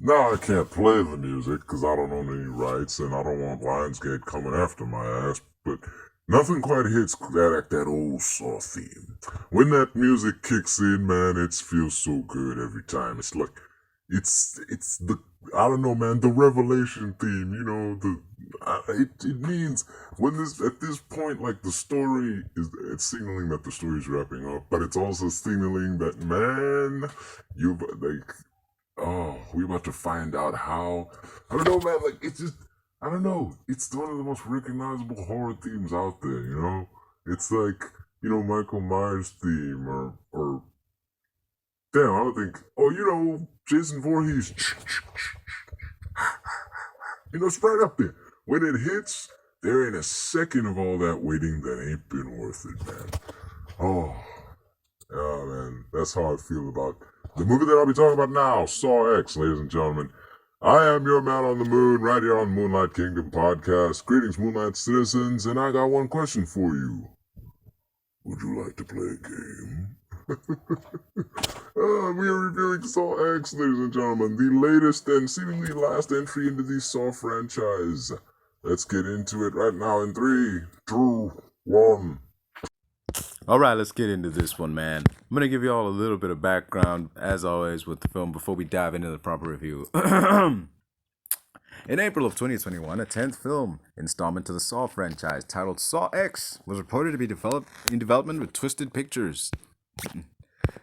Now I can't play the music because I don't own any rights and I don't want Lionsgate coming after my ass, but nothing quite hits that old Saw theme. When that music kicks in, man, it feels so good every time. It's like, it's the, I don't know, man, the Revelation theme, it means at this point, like, the story it's signaling that the story is wrapping up, but it's also signaling that, man, we're about to find out how. I don't know, man. Like, it's just, I don't know. It's one of the most recognizable horror themes out there. It's like, Michael Myers' theme, or damn, I don't think. Oh, Jason Voorhees. It's right up there. When it hits, there ain't a second of all that waiting that ain't been worth it, man. Oh, yeah, man. That's how I feel about the movie that I'll be talking about now, sawx, ladies and gentlemen. I am your man on the moon, right here on Moonlight Kingdom Podcast. Greetings, Moonlight Citizens, and I got one question for you. Would you like to play a game? We are reviewing sawx, ladies and gentlemen, the latest and seemingly last entry into the Saw franchise. Let's get into it right now in 3, 2, 1. Alright, let's get into this one, man. I'm going to give you all a little bit of background, as always, with the film before we dive into the proper review. In April of 2021, a 10th film installment to the Saw franchise, titled sawx, was reported to be in development with Twisted Pictures.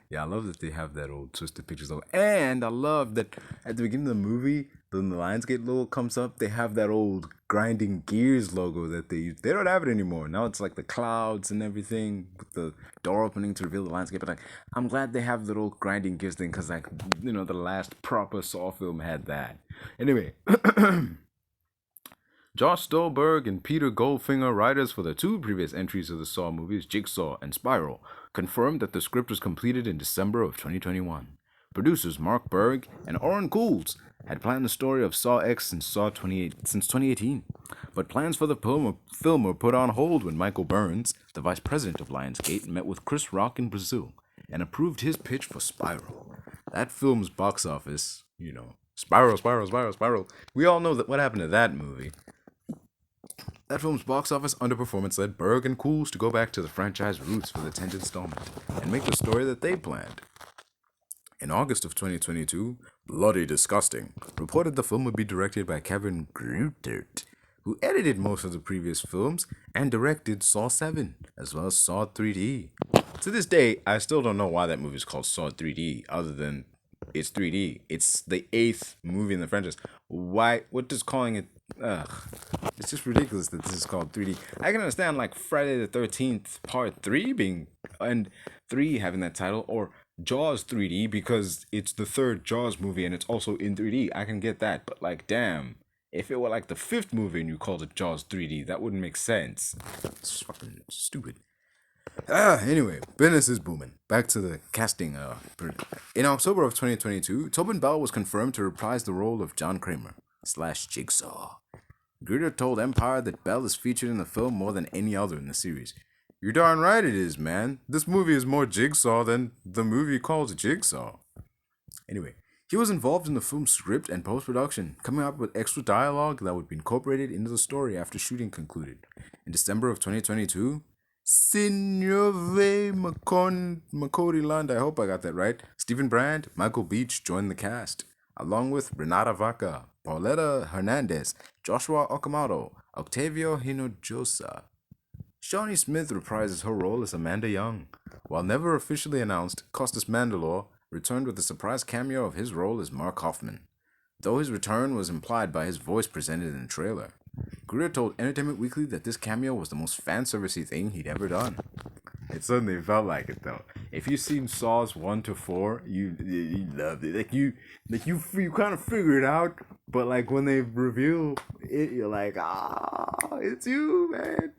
Yeah, I love that they have that old Twisted Pictures logo. And I love that at the beginning of the movie, when the Lionsgate logo comes up, they have that old Grinding Gears logo that they use. They don't have it anymore. Now it's like the clouds and everything with the door opening to reveal the Lionsgate. But I'm glad they have the old Grinding Gears thing because, the last proper Saw film had that. Anyway. Josh Stolberg and Peter Goldfinger, writers for the 2 previous entries of the Saw movies, Jigsaw and Spiral, confirmed that the script was completed in December of 2021. Producers Mark Berg and Oren Cools had planned the story of sawx since 2018, but plans for the film were put on hold when Michael Burns, the vice president of Lionsgate, met with Chris Rock in Brazil and approved his pitch for Spiral. That film's box office, Spiral. We all know that what happened to that movie. That film's box office underperformance led Berg and Cools to go back to the franchise roots for the 10th installment and make the story that they planned. In August of 2022, Bloody Disgusting reported the film would be directed by Kevin Greutert, who edited most of the previous films and directed Saw 7, as well as Saw 3D. To this day, I still don't know why that movie is called Saw 3D, other than it's 3D. It's the 8th movie in the franchise. Why? What does calling it? It's just ridiculous that this is called 3D. I can understand like Friday the 13th Part 3 being and 3 having that title, or Jaws 3D because it's the 3rd Jaws movie and it's also in 3D. I can get that, but like, damn, if it were like the 5th movie and you called it Jaws 3D, that wouldn't make sense. It's fucking stupid. Anyway, business is booming. Back to the casting. In October of 2022, tobinbell was confirmed to reprise the role of John Kramer / Jigsaw. Greutert told Empire that Bell is featured in the film more than any other in the series. You're darn right it is, man. This movie is more Jigsaw than the movie called Jigsaw. Anyway, he was involved in the film's script and post-production, coming up with extra dialogue that would be incorporated into the story after shooting concluded. In December of 2022, Signore Makodi Land, I hope I got that right, Stephen Brand, Michael Beach joined the cast, along with Renata Vaca, Pauletta Hernandez, Joshua Okamoto, Octavio Hinojosa. Shawnee Smith reprises her role as Amanda Young. While never officially announced, Costas Mandylor returned with a surprise cameo of his role as Mark Hoffman, though his return was implied by his voice presented in the trailer. Greer told Entertainment Weekly that this cameo was the most fan-servicey thing he'd ever done. It suddenly felt like it, though. If you've seen Saws 1 to 4, you loved it. You kind of figure it out, but like when they reveal it, you're like, it's you, man.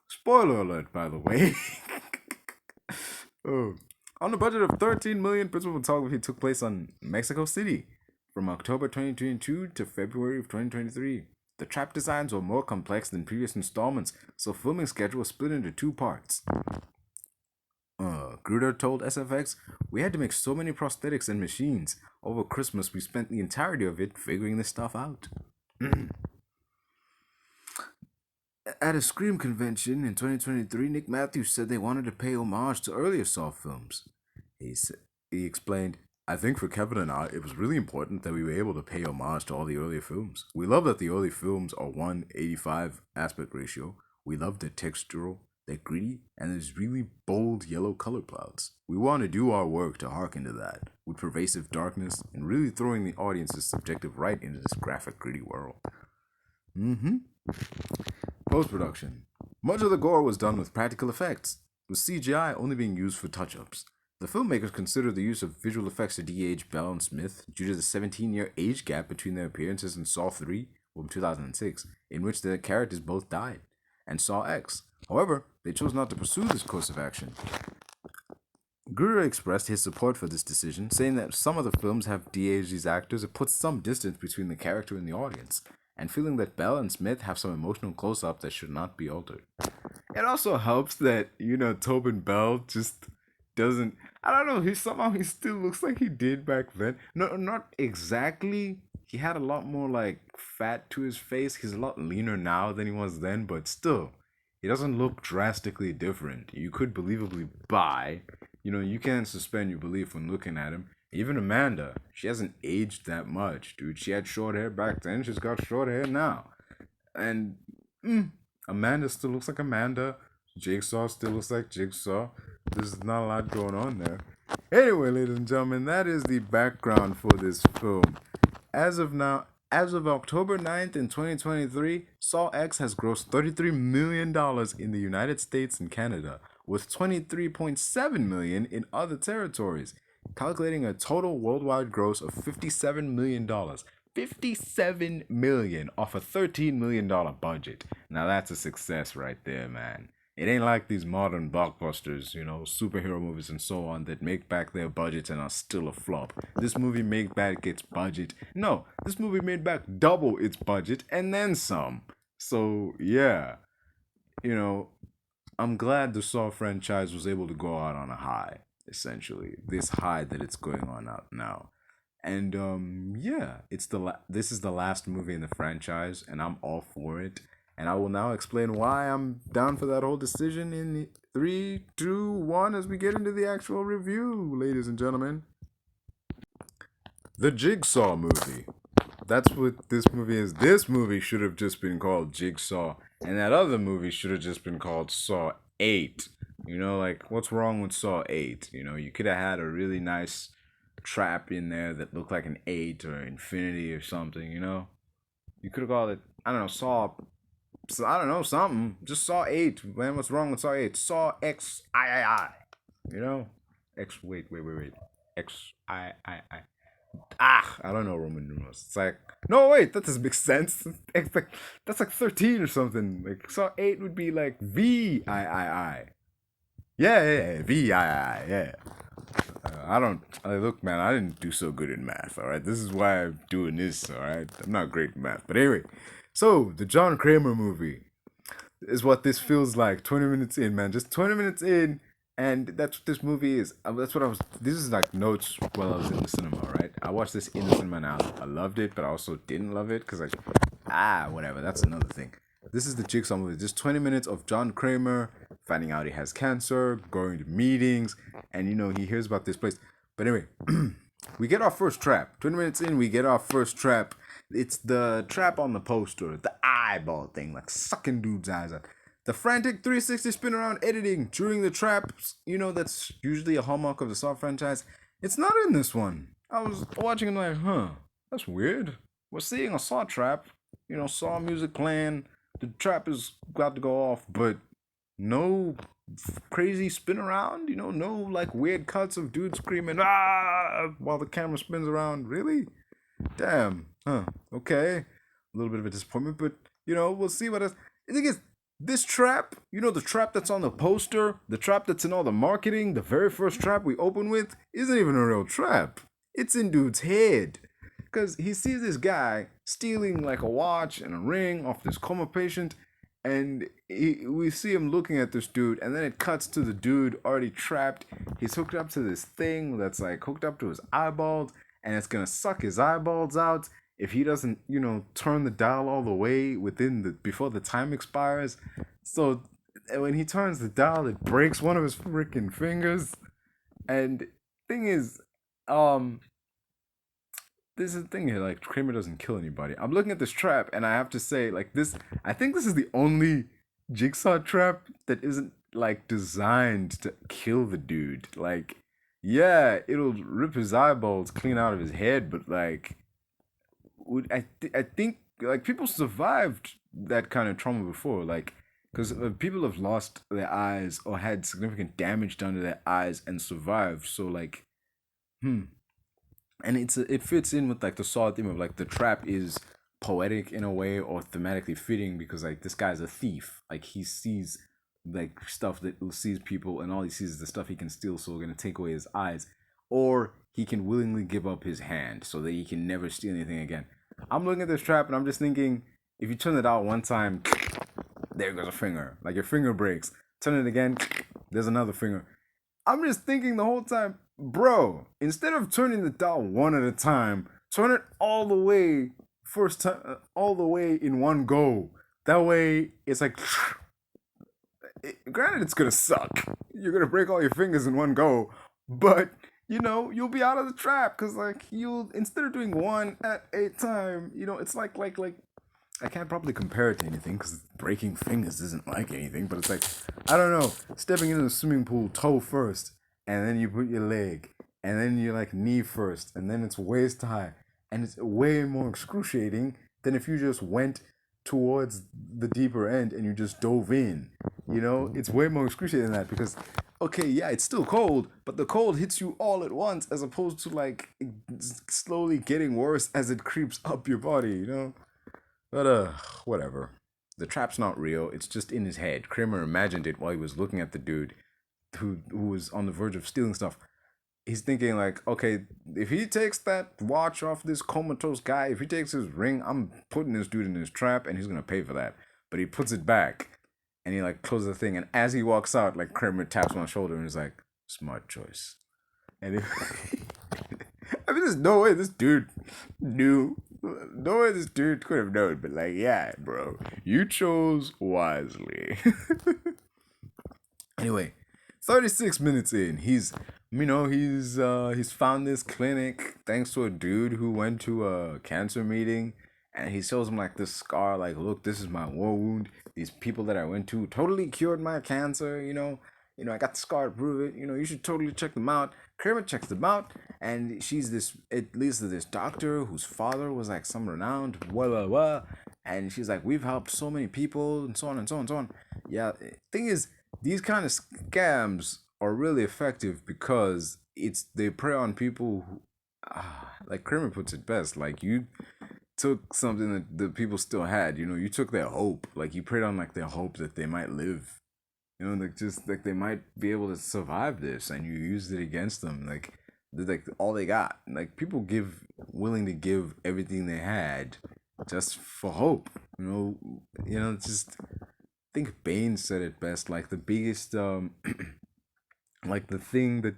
Spoiler alert, by the way. On a budget of $13 million, principal photography took place on Mexico City from October 2022 to February of 2023. The trap designs were more complex than previous installments, so filming schedule was split into 2 parts. Gruder told SFX, "We had to make so many prosthetics and machines. Over Christmas, we spent the entirety of it figuring this stuff out." At a Scream convention in 2023, Nick Matthews said they wanted to pay homage to earlier Saw films. He explained, "I think for Kevin and I, it was really important that we were able to pay homage to all the earlier films. We love that the early films are 1:85 aspect ratio. We love their textural, they're gritty, and there's really bold yellow color clouds. We want to do our work to harken to that, with pervasive darkness and really throwing the audience's subjective right into this graphic, gritty world." Post-production. Much of the gore was done with practical effects, with CGI only being used for touch-ups. The filmmakers considered the use of visual effects to de-age Bell and Smith due to the 17-year age gap between their appearances in Saw 3 from 2006, in which their characters both died, and Saw X. However, they chose not to pursue this course of action. Gruder expressed his support for this decision, saying that some of the films have de-aged these actors, it puts some distance between the character and the audience, and feeling that Bell and Smith have some emotional close-up that should not be altered. It also helps that, tobinbell just doesn't, I don't know, he still looks like he did back then. No, not exactly. He had a lot more, fat to his face. He's a lot leaner now than he was then, but still, he doesn't look drastically different. You could believably buy, you can't suspend your belief when looking at him. Even Amanda, she hasn't aged that much, dude. She had short hair back then, she's got short hair now. And, Amanda still looks like Amanda. Jigsaw still looks like Jigsaw. There's not a lot going on there. Anyway, ladies and gentlemen, that is the background for this film. As of October 9th in 2023, Saw X has grossed $33 million in the United States and Canada, with $23.7 million in other territories, calculating a total worldwide gross of $57 million. $57 million off a $13 million budget. Now that's a success right there, man. It ain't like these modern blockbusters, superhero movies and so on that make back their budgets and are still a flop. This movie made back its budget. No, this movie made back double its budget and then some. So, yeah. I'm glad the Saw franchise was able to go out on a high, essentially. This high that it's going on out now. And, this is the last movie in the franchise, and I'm all for it. And I will now explain why I'm down for that whole decision in 3, 2, 1 as we get into the actual review, ladies and gentlemen. The Jigsaw movie. That's what this movie is. This movie should have just been called Jigsaw, and that other movie should have just been called Saw 8. What's wrong with Saw 8? You could have had a really nice trap in there that looked like an 8 or infinity or something, You could have called it, I don't know, Saw... So I don't know, something. Just Saw 8. Man, what's wrong with Saw 8? Saw X I. X, wait. X I. I don't know Roman numerals. It's like, no, wait, that doesn't make sense. That's like 13 or something. Saw 8 would be like VII. Yeah, VII, yeah. Look, man, I didn't do so good in math, alright? This is why I'm doing this, alright? I'm not great in math. But anyway. So, the John Kramer movie is what this feels like. 20 minutes in, man. Just 20 minutes in, and that's what this movie is. This is like notes while I was in the cinema, right? I watched this in the cinema now. I loved it, but I also didn't love it, because whatever, that's another thing. This is the Jigsaw movie. Just 20 minutes of John Kramer finding out he has cancer, going to meetings, and, he hears about this place. But anyway, we get our first trap. 20 minutes in, we get our first trap. It's the trap on the poster, the eyeball thing, sucking dudes' eyes out. The frantic 360 spin around editing during the traps, that's usually a hallmark of the Saw franchise. It's not in this one. I was watching and that's weird. We're seeing a Saw trap, Saw music playing, the trap is about to go off, but no crazy spin around, no weird cuts of dudes screaming, while the camera spins around. Really? Damn. Okay. A little bit of a disappointment, but, we'll see what else. The thing is, this trap, the trap that's on the poster, the trap that's in all the marketing, the very first trap we open with, isn't even a real trap. It's in dude's head. Because he sees this guy stealing a watch and a ring off this coma patient, and we see him looking at this dude, and then it cuts to the dude already trapped. he's hooked up to this thing that's like hooked up to his eyeballs, and it's gonna suck his eyeballs out if he doesn't, turn the dial all the way before the time expires. So when he turns the dial, it breaks one of his freaking fingers. And thing is, this is the thing here. Like Kramer doesn't kill anybody. I'm looking at this trap, and I have to say, like this. I think this is the only Jigsaw trap that isn't like designed to kill the dude. Like, yeah, it'll rip his eyeballs clean out of his head, but like, I think like people survived that kind of trauma before, like. Because people have lost their eyes or had significant damage done to their eyes and survived. So like, and it fits in with like the Saw theme of like the trap is poetic in a way or thematically fitting because like this guy's a thief. Like he sees like stuff that sees people and all he sees is the stuff he can steal. So we're gonna take away his eyes, or he can willingly give up his hand so that he can never steal anything again. I'm looking at this trap and I'm just thinking, if you turn it out one time, there goes a finger. Like your finger breaks. Turn it again, there's another finger. I'm just thinking the whole time, bro, instead of turning the dial one at a time, turn it all the way first time, all the way in one go. That way, it's like, granted, it's gonna suck. You're gonna break all your fingers in one go, but you'll be out of the trap because like you'll instead of doing one at a time, it's like I can't probably compare it to anything because breaking fingers isn't like anything, but it's like, I don't know, stepping into the swimming pool, toe first, and then you put your leg, and then you like knee first, and then it's waist high, and it's way more excruciating than if you just went towards the deeper end and you just dove in. It's way more excruciating than that because, okay, yeah, it's still cold, but the cold hits you all at once as opposed to like slowly getting worse as it creeps up your body, But whatever. The trap's not real. It's just in his head. Kramer imagined it while he was looking at the dude who was on the verge of stealing stuff. He's thinking like, okay, if he takes that watch off this comatose guy, if he takes his ring, I'm putting this dude in his trap and he's gonna pay for that. But he puts it back and he like closes the thing, and as he walks out, like Kramer taps him on the shoulder and he's like, smart choice. And I mean, there's no way this dude knew. No way this dude could have known, but like, yeah, bro, you chose wisely. Anyway, 36 minutes in, he's found this clinic thanks to a dude who went to a cancer meeting, and he shows him like this scar, like, look, this is my war wound. These people that I went to totally cured my cancer, I got the scar to prove it. You should totally check them out. Kramer checks them out, and it leads to this doctor whose father was like some renowned and she's like, we've helped so many people, and so on and so on and so on. Yeah, thing is, these kind of scams are really effective because they prey on people who, like Kramer puts it best, like you took something that the people still had, you took their hope, like you preyed on like their hope that they might live. Like just like they might be able to survive this, and you used it against them. Like all they got. Like people willing to give everything they had just for hope. Just I think Bane said it best. Like the biggest, like the thing that,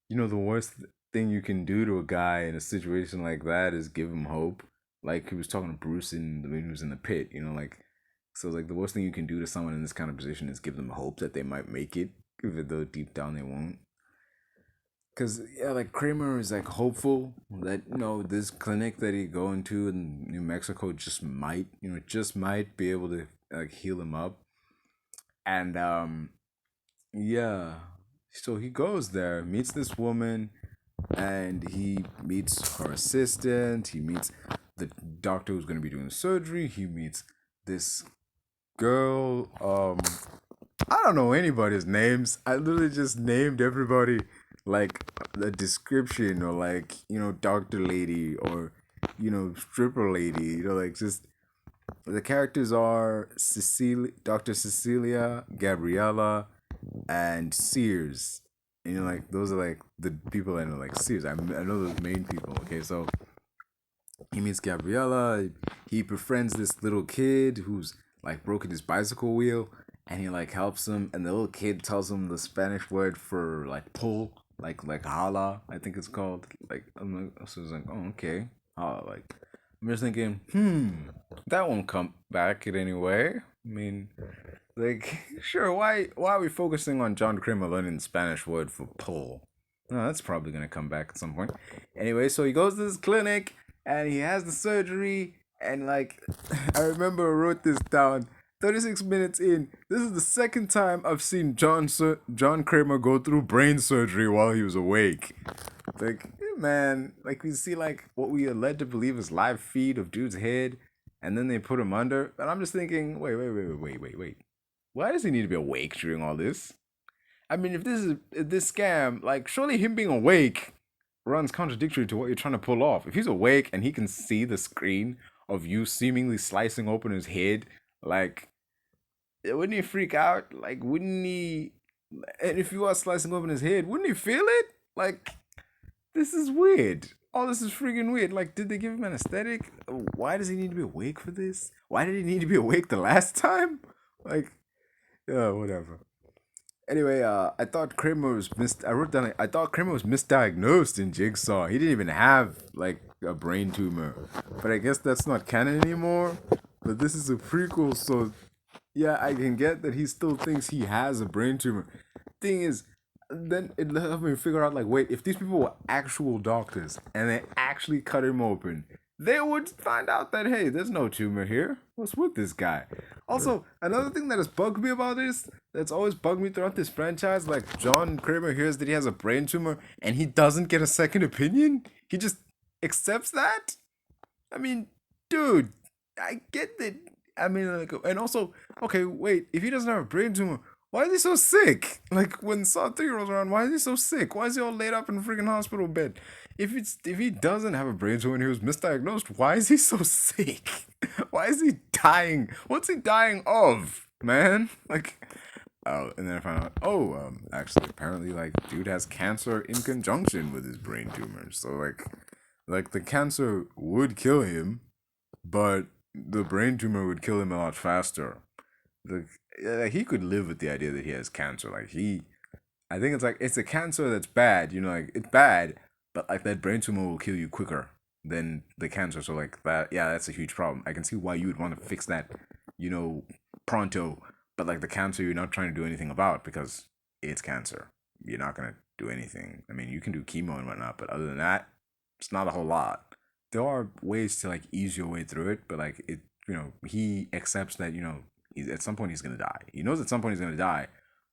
the worst thing you can do to a guy in a situation like that is give him hope. Like he was talking to Bruce when he was in the pit. So like the worst thing you can do to someone in this kind of position is give them hope that they might make it, even though deep down they won't. Cause yeah, like Kramer is like hopeful that this clinic that he going to in New Mexico just might be able to like heal him up, and yeah, so he goes there, meets this woman, and he meets her assistant. He meets the doctor who's gonna be doing surgery. He meets this girl, I don't know anybody's names. I literally just named everybody like the description, or like, doctor lady, or, stripper lady, like just the characters are Dr. Cecilia, Gabriella, and Sears. Like those are like the people I know, like Sears. I know those main people. Okay, so he meets Gabriella. He befriends this little kid who's like broken his bicycle wheel, and he like helps him, and the little kid tells him the Spanish word for like pull, like Hala, I think it's called. Like so it's like, oh okay, Hala. Like I'm just thinking, that won't come back in any way. I mean, like sure, why are we focusing on John Kramer learning the Spanish word for pull? No, that's probably gonna come back at some point. Anyway, so he goes to this clinic and he has the surgery and like I remember I wrote this down. 36 minutes in, this is the second time I've seen John Kramer go through brain surgery while he was awake. Like, man, like we see like what we are led to believe is live feed of dude's head, and then they put him under. And I'm just thinking, wait. Why does he need to be awake during all this? I mean, if this scam, like surely him being awake runs contradictory to what you're trying to pull off. If he's awake and he can see the screen of you seemingly slicing open his head, like wouldn't he freak out? Like wouldn't he? And if you are slicing open his head, wouldn't he feel it? Like this is weird. All this is freaking weird. Like, did they give him anesthetic? Why does he need to be awake for this? Why did he need to be awake the last time? Like, whatever. Anyway, I thought Kramer was I wrote down. I thought Kramer was misdiagnosed in Jigsaw. He didn't even have like a brain tumor, but I guess that's not canon anymore. But this is a prequel, so yeah, I can get that he still thinks he has a brain tumor. Thing is, then it helped me figure out like, wait, if these people were actual doctors and they actually cut him open, they would find out that hey, there's no tumor here. What's with this guy? Also, another thing that has bugged me about this, that's always bugged me throughout this franchise, like John Kramer hears that he has a brain tumor and he doesn't get a second opinion. He just accepts that. I mean, dude, I get that. I mean, like, and also, okay, wait, if he doesn't have a brain tumor, why is he so sick? Like when Saw 3 rolls around, why is he so sick? Why is he all laid up in a freaking hospital bed? If he doesn't have a brain tumor and he was misdiagnosed, why is he so sick? Why is he dying? What's he dying of, man? Like, oh, and then I found out, actually, apparently, like, dude has cancer in conjunction with his brain tumor. So, like the cancer would kill him, but the brain tumor would kill him a lot faster. He could live with the idea that he has cancer. I think it's a cancer that's bad. You know, like it's bad, but like that brain tumor will kill you quicker than the cancer. So like that, yeah, that's a huge problem. I can see why you would want to fix that, you know, pronto. But like the cancer, you're not trying to do anything about because it's cancer. You're not gonna do anything. I mean, you can do chemo and whatnot, but other than that, it's not a whole lot. There are ways to like ease your way through it, but like it, you know, he accepts that at some point he's gonna die. He knows at some point he's gonna die,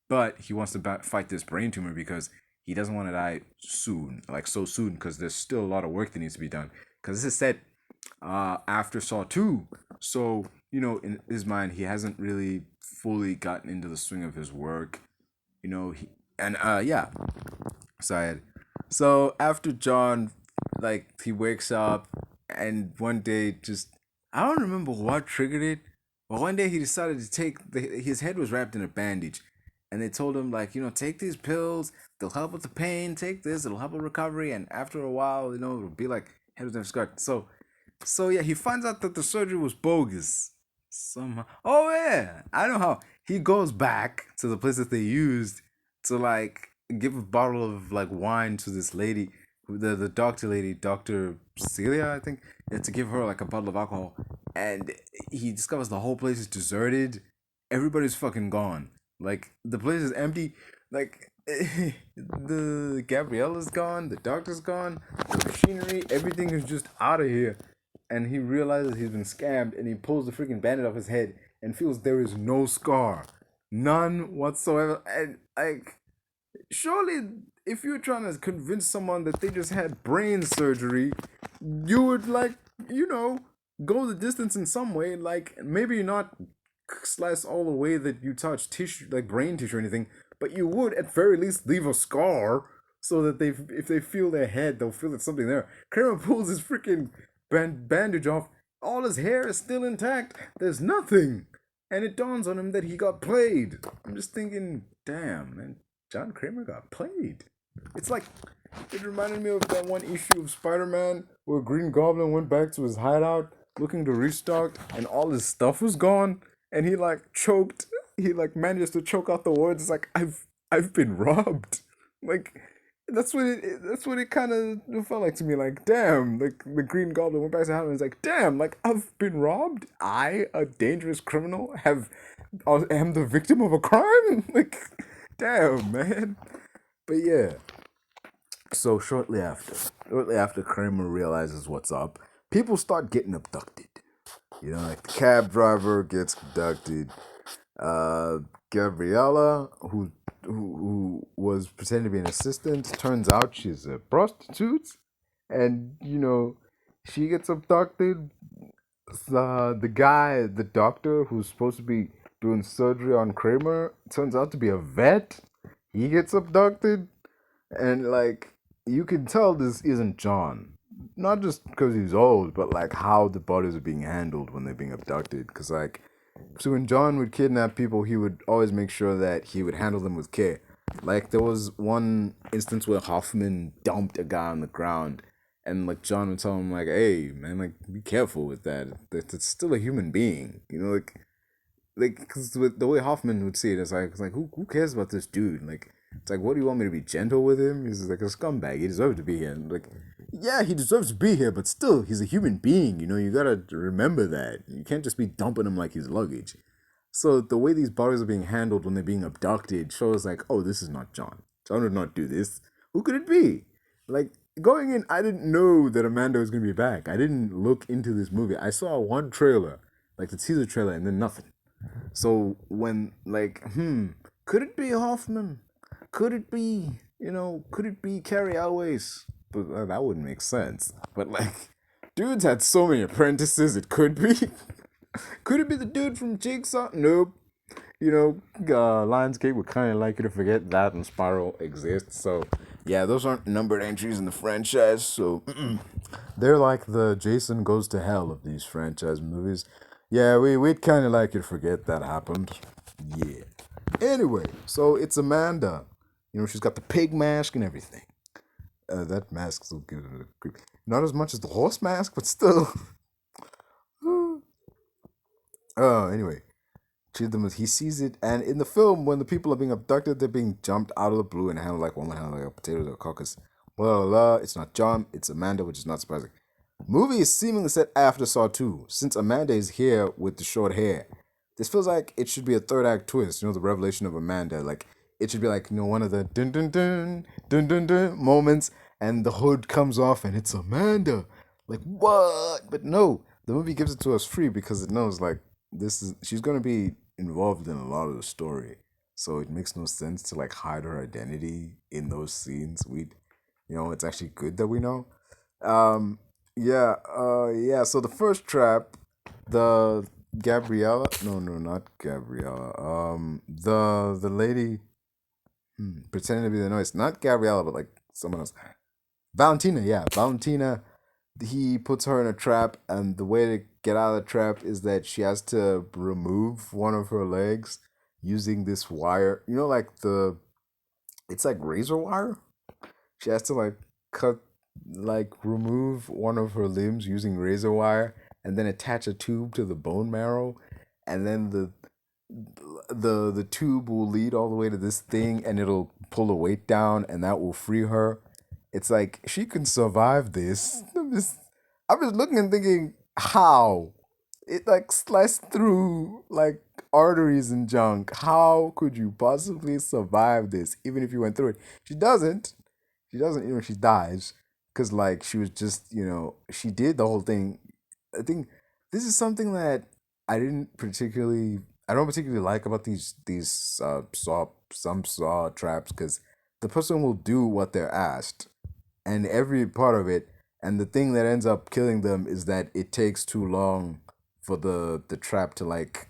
but he wants to fight this brain tumor because he doesn't want to die soon, like so soon, because there's still a lot of work that needs to be done. Because this is set after Saw 2, so in his mind he hasn't really fully gotten into the swing of his work. Yeah. So after John, like he wakes up, and one day just I don't remember what triggered it, but one day he decided to take his head was wrapped in a bandage, and they told him like take these pills, they'll help with the pain. Take this, it'll help with recovery, and after a while it'll be like head was never scarred. So yeah, he finds out that the surgery was bogus somehow. Oh yeah, I know how. He goes back to the place that they used to like give a bottle of like wine to this lady, the doctor lady, Dr. Celia, I think, and to give her like a bottle of alcohol. And he discovers the whole place is deserted. Everybody's fucking gone. Like the place is empty. Like the Gabriella's gone, the doctor's gone, the machinery, everything is just out of here. And he realizes he's been scammed, and he pulls the freaking bandage off his head and feels there is no scar, none whatsoever. And like, surely, if you're trying to convince someone that they just had brain surgery, you would like, go the distance in some way. Like maybe not slice all the way that you touch tissue, like brain tissue or anything, but you would at very least leave a scar so that if they feel their head, they'll feel that something there. Kramer pulls his freaking bandage off. All his hair is still intact. There's nothing. And it dawns on him that he got played. I'm just thinking, damn, man, John Kramer got played. It's like, it reminded me of that one issue of Spider-Man where Green Goblin went back to his hideout looking to restock and all his stuff was gone. And he like choked. He like managed to choke out the words. It's like, I've been robbed. Like, That's what it kind of felt like to me. Like, damn, like the Green Goblin went back to heaven and was like, damn, like I've been robbed. I, a dangerous criminal, am the victim of a crime. Like, damn, man. But yeah. So shortly after Kramer realizes what's up, people start getting abducted. You know, like the cab driver gets abducted. Uh, Gabriella, who was pretending to be an assistant, turns out she's a prostitute, and she gets abducted. The guy, the doctor who's supposed to be doing surgery on Kramer, turns out to be a vet. He gets abducted, and like you can tell this isn't John. Not just because he's old, but like how the bodies are being handled when they're being abducted. Because like so when John would kidnap people, he would always make sure that he would handle them with care. Like there was one instance where Hoffman dumped a guy on the ground, and like John would tell him like, "Hey man, like be careful with that. That's still a human being, like because with the way Hoffman would see it, it's like who cares about this dude? Like it's like what do you want me to be gentle with him? He's like a scumbag. He deserves to be here. And like yeah, he deserves to be here, but still he's a human being. You gotta remember that. You can't just be dumping him like he's luggage. So the way these bodies are being handled when they're being abducted shows like, oh, this is not John. John would not do this. Who could it be? Like going in, I didn't know that Amanda was gonna be back. I didn't look into this movie. I saw one trailer, like the teaser trailer, and then nothing. So when like, could it be Hoffman? Could it be, could it be Carrie Elways? But that wouldn't make sense. But like, dudes had so many apprentices. It could be. Could it be the dude from Jigsaw? Nope. Lionsgate would kind of like you to forget that and Spiral exists. So yeah, those aren't numbered entries in the franchise. So they're like the Jason Goes to Hell of these franchise movies. Yeah, we'd kind of like you to forget that happened. Yeah. Anyway, so it's Amanda. She's got the pig mask and everything. That mask still gives it a creep. Not as much as the horse mask, but still. Oh, anyway. He sees it, and in the film, when the people are being abducted, they're being jumped out of the blue and handled like one would handle like a potato or a caucus. Blah, blah, blah. It's not John, it's Amanda, which is not surprising. Movie is seemingly set after Saw 2, since Amanda is here with the short hair. This feels like it should be a third act twist, the revelation of Amanda. Like, it should be like, one of the dun dun dun, dun dun dun moments, and the hood comes off and it's Amanda. Like, what? But no, the movie gives it to us free because it knows, like, she's gonna be involved in a lot of the story. So it makes no sense to like hide her identity in those scenes. It's actually good that we know. Um, yeah. So the first trap, the Gabriella, no, not Gabriella. The lady pretending to be the noise, not Gabriella, but like someone else. Valentina, yeah, Valentina. He puts her in a trap, and the way to get out of the trap is that she has to remove one of her legs using this wire. It's like razor wire. She has to like cut, like remove one of her limbs using razor wire, and then attach a tube to the bone marrow, and then the tube will lead all the way to this thing, and it'll pull the weight down, and that will free her. It's like she can survive this. I'm just looking and thinking, how? It like sliced through like arteries and junk. How could you possibly survive this, even if you went through it? She doesn't. She doesn't, she dies. Because like she was just, she did the whole thing. I think this is something that I don't particularly like about these saw traps, because the person will do what they're asked, and every part of it, and the thing that ends up killing them is that it takes too long for the trap to like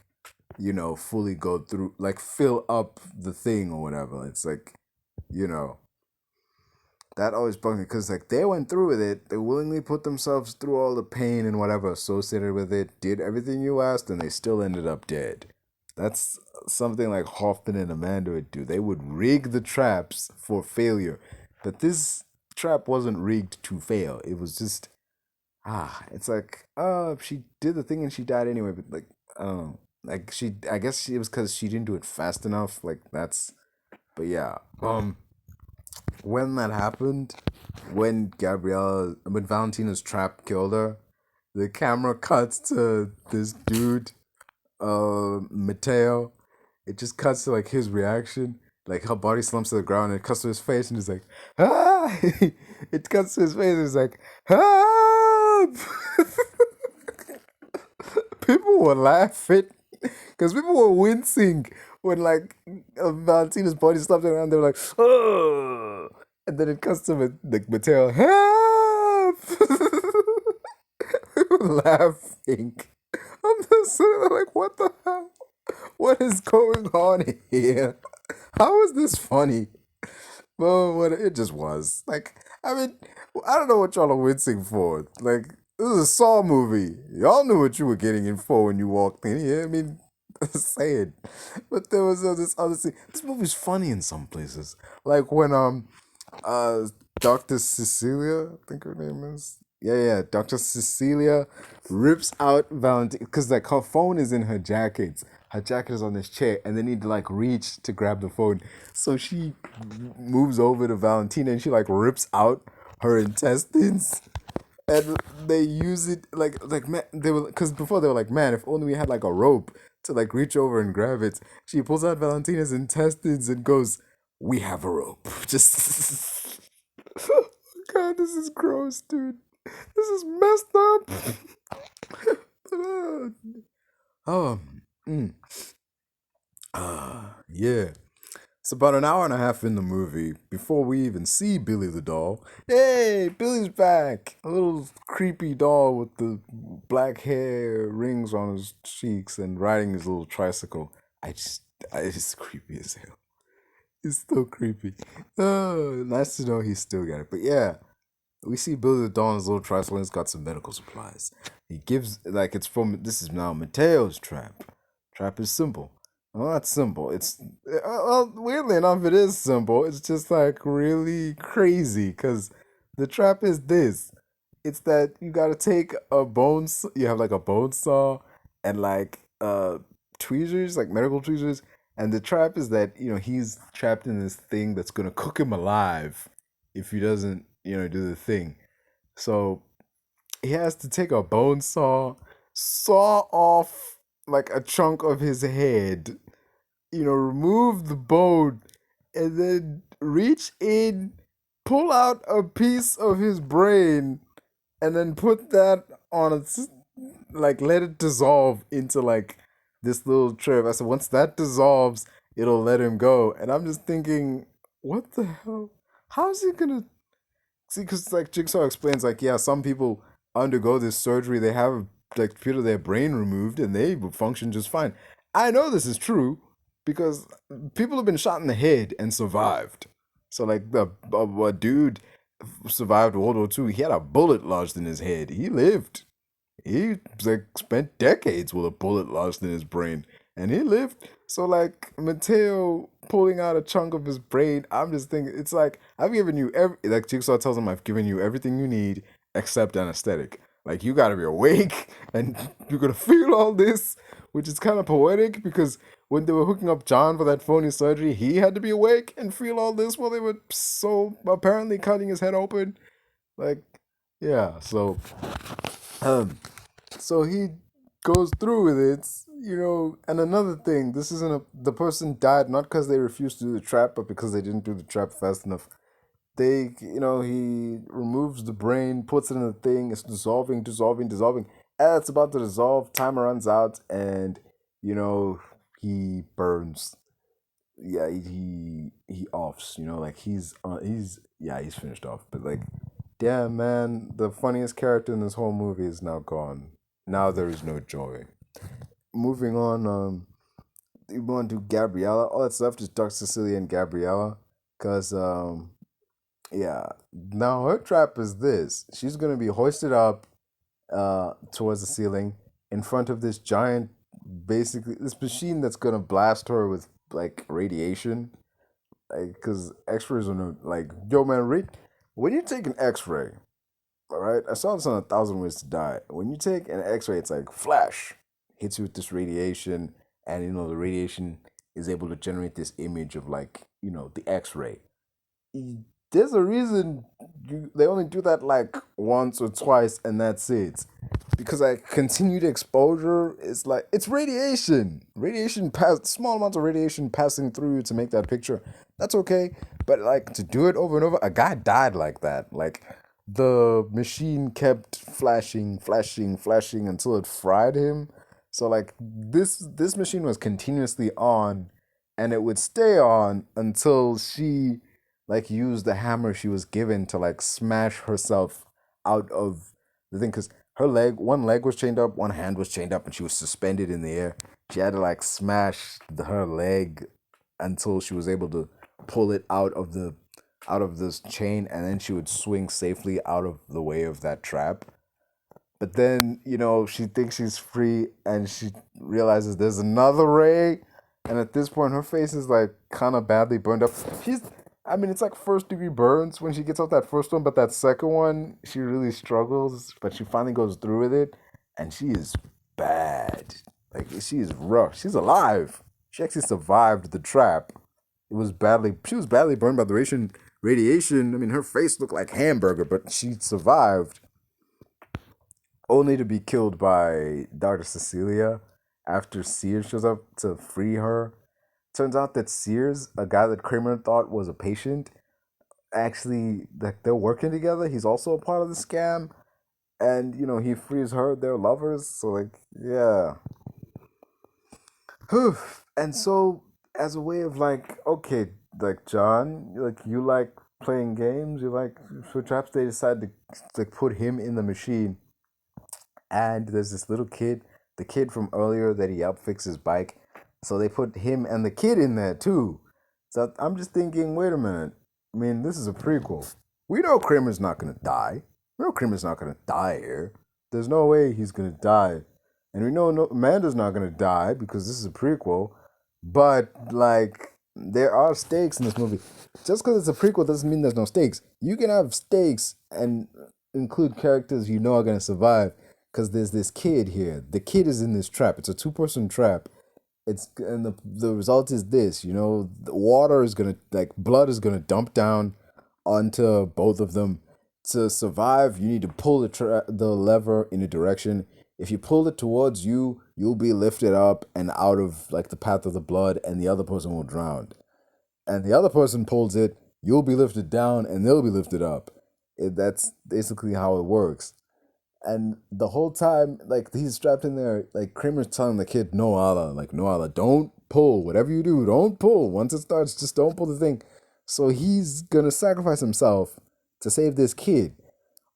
fully go through, like fill up the thing or whatever. It's like, you know that always bugs me, because like they went through with it, they willingly put themselves through all the pain and whatever associated with it, did everything you asked, and they still ended up dead. That's something like Hoffman and Amanda would do. They would rig the traps for failure, but this trap wasn't rigged to fail. It was just it's like, she did the thing and she died anyway. But like, I don't know. Like I guess it was because she didn't do it fast enough. Like that's, but yeah. when that happened, when Valentina's trap killed her, the camera cuts to this dude, Mateo. It just cuts to like his reaction, like her body slumps to the ground, and it cuts to his face, and he's like, ah! It cuts to his face, and he's like, help! People were laughing because people were wincing when like Valentina's body slumped around. They were like, oh! And then it cuts to like Mateo, help! We were laughing. I'm just sitting there like, what the hell? What is going on here? How is this funny? Well, what it just was. Like, I mean, I don't know what y'all are wincing for. Like, this is a Saw movie. Y'all knew what you were getting in for when you walked in here. I mean, say it. But there was this other scene. This movie's funny in some places. Like when uh Dr. Cecilia, I think her name is. Yeah, Dr. Cecilia rips out Valentina because like her phone is in her jacket. Her jacket is on this chair, and they need to like reach to grab the phone. So she moves over to Valentina, and she like rips out her intestines, and they use it like man. They were because before they were like, man, if only we had like a rope to like reach over and grab it. She pulls out Valentina's intestines and goes, "We have a rope." Just oh God, this is gross, dude. This is messed up. oh, mm. Yeah. It's about an hour and a half in the movie before we even see Billy the doll. Hey, Billy's back! A little creepy doll with the black hair, rings on his cheeks, and riding his little tricycle. It's creepy as hell. It's still creepy. Oh, nice to know he's still got it. But yeah, we see Billy the doll on his little tricycle, and he's got some medical supplies. He gives, like, this is now Mateo's trap. Trap is simple. Well, not simple. It's, well, weirdly enough, it is simple. It's just, like, really crazy, because the trap is this. It's that you gotta take you have, like, a bone saw and, like, tweezers, like, medical tweezers, and the trap is that, he's trapped in this thing that's gonna cook him alive if he doesn't, do the thing. So he has to take a bone saw off like a chunk of his head, remove the bone, and then reach in, pull out a piece of his brain, and then put that on its, like, let it dissolve into like this little trip. I said, once that dissolves, it'll let him go. And I'm just thinking, what the hell? How's he gonna see? Because like Jigsaw explains, like, yeah, some people undergo this surgery, they have like part of their brain removed, and they will function just fine. I know this is true because people have been shot in the head and survived. So like a dude survived World War II. He had a bullet lodged in his head. He lived. He like spent decades with a bullet lodged in his brain, and he lived. So like Mateo pulling out a chunk of his brain, I'm just thinking it's like I've given you like Jigsaw tells him I've given you everything you need except anesthetic. Like you gotta be awake and you're gonna feel all this, which is kind of poetic because when they were hooking up John for that phony surgery, he had to be awake and feel all this while they were so apparently cutting his head open. Like, yeah, um so he goes through with it, and another thing, this isn't the person died not because they refused to do the trap, but because they didn't do the trap fast enough. He removes the brain, puts it in the thing, it's dissolving. As it's about to dissolve, timer runs out, and, he burns. Yeah, he offs, like he's finished off. But like, damn man, the funniest character in this whole movie is now gone. Now there is no joy. Moving on, we want to do Gabriella. All that's left is Dark Cecilia and Gabriella. Cause yeah. Now her trap is this. She's gonna be hoisted up towards the ceiling in front of this giant, basically this machine that's gonna blast her with like radiation. Like, cause X-rays are no, like, yo man, when you take an X-ray, all right, I saw this on A Thousand Ways to Die. When you take an X-ray, it's like flash, hits you with this radiation, and the radiation is able to generate this image of like the X-ray. there's a reason they only do that like once or twice and that's it. Because like continued exposure is like it's radiation. Radiation pass small amounts of radiation passing through to make that picture. That's okay. But like to do it over and over, a guy died like that. Like the machine kept flashing, flashing, flashing until it fried him. So like this machine was continuously on and it would stay on until she like used the hammer she was given to like smash herself out of the thing because one leg was chained up, one hand was chained up, and she was suspended in the air. She had to like smash her leg until she was able to pull it out of this chain, and then she would swing safely out of the way of that trap. But then, she thinks she's free and she realizes there's another ray. And at this point, her face is like kind of badly burned up. It's like first degree burns when she gets off that first one, but that second one, she really struggles. But she finally goes through with it. And she is bad. Like, she is rough. She's alive. She actually survived the trap. She was badly burned by the radiation. I mean, her face looked like hamburger, but she survived only to be killed by Dr. Cecilia after Sears shows up to free her. Turns out that Sears, a guy that Kramer thought was a patient, actually like they're working together. He's also a part of the scam, and he frees her. They're lovers. So like yeah. Whew. And so as a way of like okay, like John, like you like playing games, you like so traps. They decide to put him in the machine and there's this little kid, the kid from earlier that he helped fix his bike. So they put him and the kid in there too. So I'm just thinking, wait a minute. I mean, this is a prequel. We know Kramer's not gonna die. We know Kramer's not gonna die here. There's no way he's gonna die. And we know Amanda's not gonna die because this is a prequel. But like, there are stakes in this movie. Just because it's a prequel doesn't mean there's no stakes. You can have stakes and include characters you know are gonna survive because there's this kid here. The kid is in this trap. It's a two-person trap. The result is this. The water is gonna like blood is gonna dump down onto both of them. To survive, you need to pull the lever in a direction. If you pull it towards you, you'll be lifted up and out of like the path of the blood, and the other person will drown. And the other person pulls it, you'll be lifted down, and they'll be lifted up. That's basically how it works. And the whole time, like he's strapped in there, like Kramer's telling the kid, "No Allah, like no Allah, don't pull. Whatever you do, don't pull. Once it starts, just don't pull the thing." So he's gonna sacrifice himself to save this kid.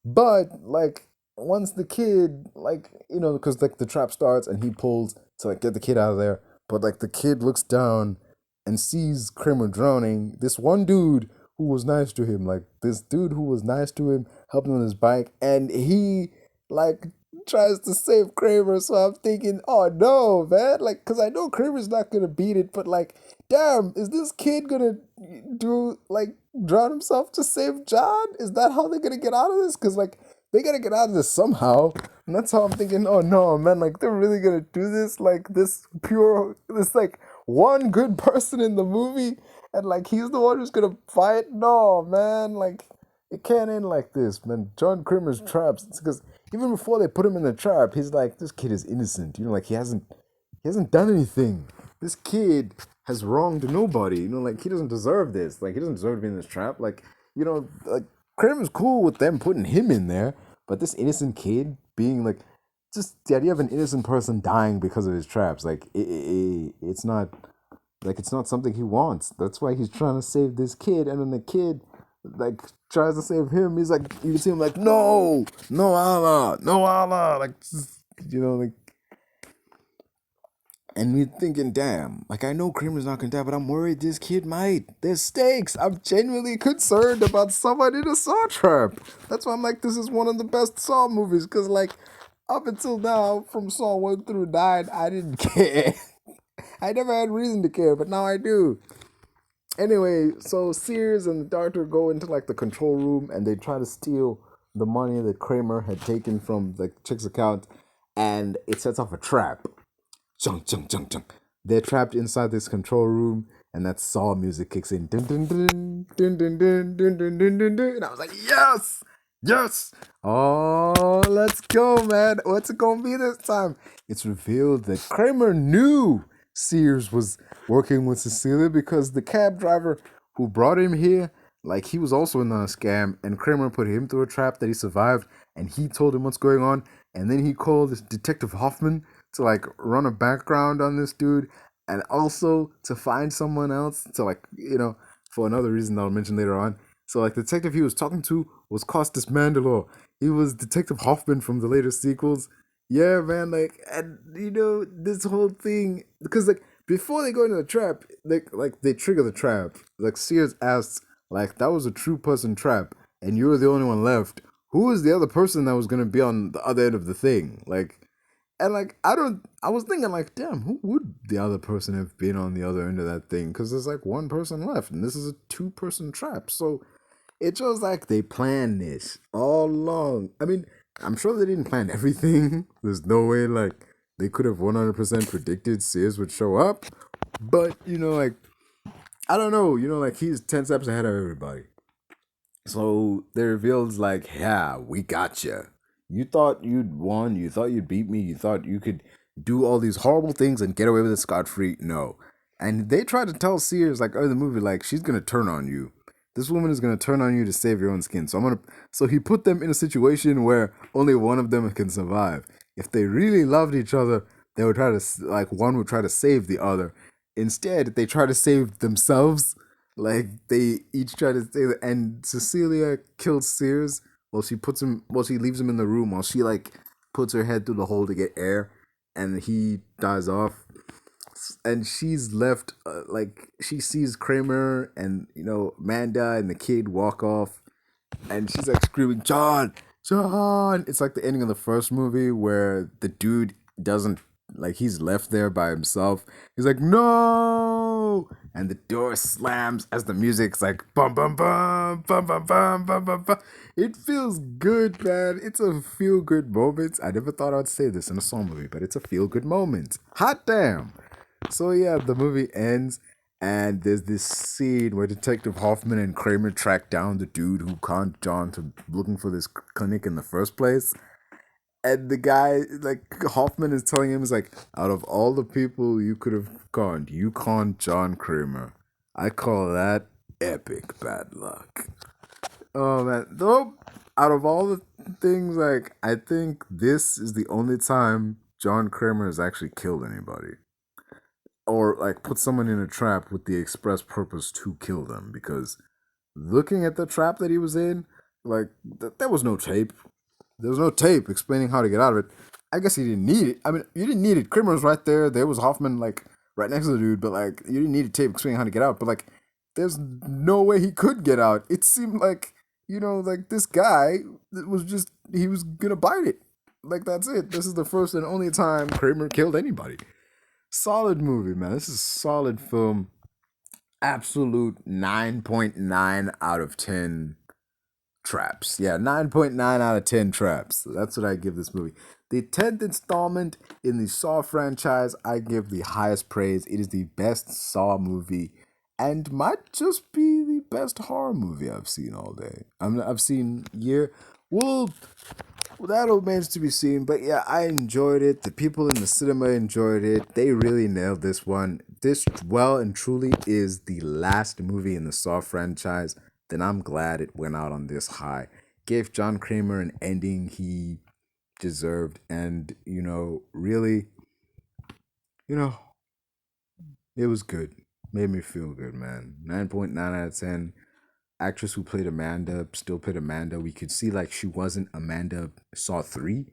But like once the kid, like because like the trap starts and he pulls to like get the kid out of there, but like the kid looks down and sees Kramer drowning. This one dude who was nice to him, helped him on his bike, and he like tries to save Kramer. So I'm thinking, oh no, man, like because I know Kramer's not gonna beat it, but like, damn, is this kid gonna do like drown himself to save John? Is that how they're gonna get out of this? Because like they gotta get out of this somehow, and that's how I'm thinking. Oh no, man, like they're really gonna do this? Like this like one good person in the movie, and like he's the one who's gonna fight? No, man, like it can't end like this, man. John Kramer's traps, because even before they put him in the trap, he's like, this kid is innocent. Like he hasn't done anything. This kid has wronged nobody. Like he doesn't deserve this. Like he doesn't deserve to be in this trap. Like like Kramer's cool with them putting him in there, but this innocent kid being like, just the idea of an innocent person dying because of his traps, like it's not like it's not something he wants. That's why he's trying to save this kid, and then the kid like tries to save him. He's like, you can see him like, no Allah, no Allah, like like. And we're thinking, damn, like I know Kramer's not gonna die, but I'm worried this kid might. There's stakes. I'm genuinely concerned about someone in a Saw trap. That's why I'm like, this is one of the best Saw movies, because like up until now, from Saw 1 through 9, I didn't care. I never had reason to care, but now I do. Anyway, so Sears and the doctor go into like the control room and they try to steal the money that Kramer had taken from the chick's account, and it sets off a trap. Chunk, chunk, chunk, chunk. They're trapped inside this control room. and that Saw music kicks in. Dun, dun, dun, dun, dun, dun, dun, dun, dun, dun, dun. And I was like, yes! Yes! Oh, let's go, man. What's it gonna be this time? It's revealed that Kramer knew Sears was working with Cecilia because the cab driver who brought him here, like, he was also in on a scam, and Kramer put him through a trap that he survived, and he told him what's going on, and then he called this Detective Hoffman to, like, run a background on this dude, and also to find someone else to, like, for another reason that I'll mention later on. So, like, the detective he was talking to was Costas Mandalore. He was Detective Hoffman from the later sequels. Yeah, man, like, and, this whole thing, because, like, before they go into the trap, they trigger the trap. Like, Sears asks, like, that was a true person trap, and you were the only one left. Who was the other person that was going to be on the other end of the thing? Like, and, like, I was thinking, like, damn, who would the other person have been on the other end of that thing? Because there's, like, one person left, and this is a two-person trap. So it shows, like, they planned this all along. I mean, I'm sure they didn't plan everything. There's no way, like, they could have 100% predicted Sears would show up. But, like, I don't know. Like, he's 10 steps ahead of everybody. So they revealed, like, yeah, we got you. You thought you'd won. You thought you'd beat me. You thought you could do all these horrible things and get away with it scot-free. No. And they tried to tell Sears, like, in the movie, like, she's going to turn on you. This woman is going to turn on you to save your own skin. So he put them in a situation where only one of them can survive. If they really loved each other, they would try to, like, one would try to save the other. Instead, they try to save themselves. Like, they each try to save it. And Cecilia kills Sears she leaves him in the room while she, like, puts her head through the hole to get air. And he dies off. And she's left, like, she sees Kramer and, Amanda and the kid walk off. And she's, like, screaming, John! John! It's like the ending of the first movie where the dude doesn't, like, he's left there by himself. He's like, no! And the door slams as the music's like, bum, bum, bum, bum, bum, bum, bum, bum, bum. It feels good, man. It's a feel-good moment. I never thought I'd say this in a Saw movie, but it's a feel-good moment. Hot damn! So yeah, the movie ends, and there's this scene where Detective Hoffman and Kramer track down the dude who conned John to looking for this clinic in the first place. And the guy, like, Hoffman is telling him, is like, out of all the people you could have conned, you conned John Kramer. I call that epic bad luck. Oh, man. Though, out of all the things, like, I think this is the only time John Kramer has actually killed anybody. Or, like, put someone in a trap with the express purpose to kill them. Because looking at the trap that he was in, like, there was no tape. There was no tape explaining how to get out of it. I guess he didn't need it. I mean, you didn't need it. Kramer was right there. There was Hoffman, like, right next to the dude. But, like, you didn't need a tape explaining how to get out. But, like, there's no way he could get out. It seemed like, like, this guy was just, he was gonna bite it. Like, that's it. This is the first and only time Kramer killed anybody. Solid movie, man. This is a solid film. Absolute 9.9 out of 10 traps. Yeah, 9.9 out of 10 traps. That's what I give this movie. The 10th installment in the Saw franchise, I give the highest praise. It is the best Saw movie and might just be the best horror movie I've seen all day. I've seen year. Well, that remains to be seen, but yeah, I enjoyed it. The people in the cinema enjoyed it. They really nailed this one. This well and truly is the last movie in the Saw franchise. Then I'm glad it went out on this high. Gave John Kramer an ending he deserved, and really, it was good. Made me feel good, man. 9.9 out of 10. Actress who played Amanda still played Amanda. We could see, like, she wasn't Amanda Saw 3,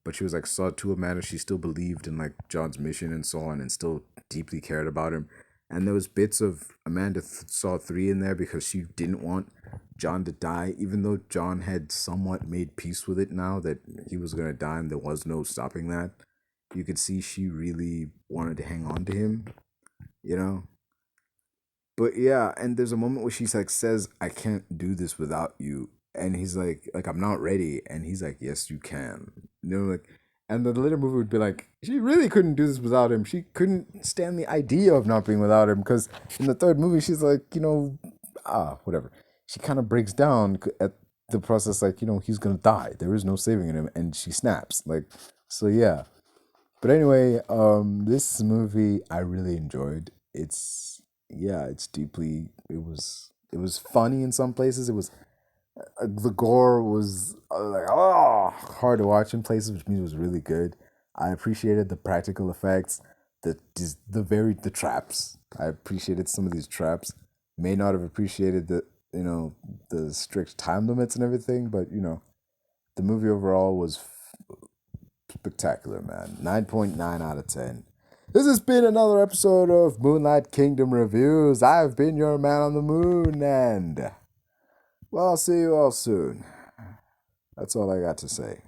but she was, like, Saw 2 Amanda. She still believed in, like, John's mission and so on, and still deeply cared about him. And there was bits of Amanda Saw 3 in there because she didn't want John to die, even though John had somewhat made peace with it now that he was going to die and there was no stopping that. You could see she really wanted to hang on to him, But yeah, and there's a moment where she's like says, I can't do this without you. And he's like I'm not ready. And he's like, yes, you can. Like, And the later movie would be like, she really couldn't do this without him. She couldn't stand the idea of not being without him. Because in the third movie, she's like, whatever. She kind of breaks down at the process, like, he's going to die. There is no saving him. And she snaps. Like, so yeah. But anyway, this movie I really enjoyed. It was funny in some places. It was the gore was hard to watch in places, which means it was really good. I appreciated the practical effects, the traps. I appreciated some of these traps. May not have appreciated the strict time limits and everything, but the movie overall was spectacular, man. 9.9 out of 10. This has been another episode of Moonlight Kingdom Reviews. I've been your man on the moon, and well, I'll see you all soon. That's all I got to say.